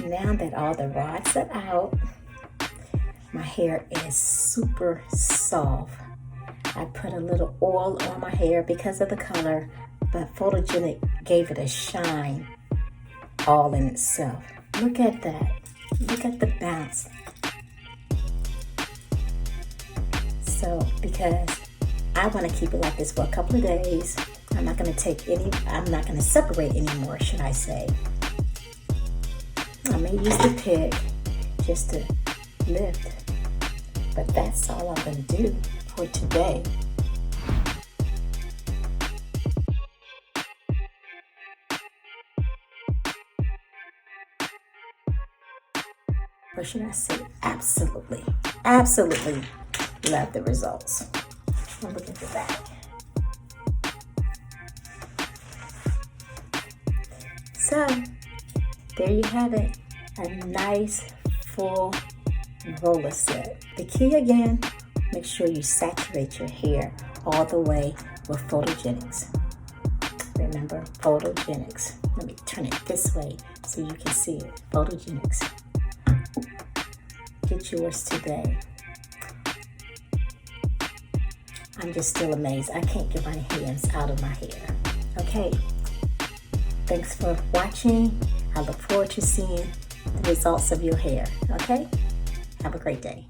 Now that all the rods are out, my hair is super soft. I put a little oil on my hair because of the color, but Photogenic gave it a shine all in itself. Look at that. Look at the bounce. So, because I want to keep it like this for a couple of days, I'm not going to separate anymore, should I say. I may use the pick just to lift, but that's all I'm going to do for today. Or should I say absolutely love the results. Look at the back. So, there you have it, a nice full roller set. The key again, make sure you saturate your hair all the way with Photogenics. Remember, Photogenics. Let me turn it this way so you can see it. Photogenics. Get yours today. I'm just still amazed. I can't get my hands out of my hair. Okay. Thanks for watching. I look forward to seeing the results of your hair. Okay? Have a great day.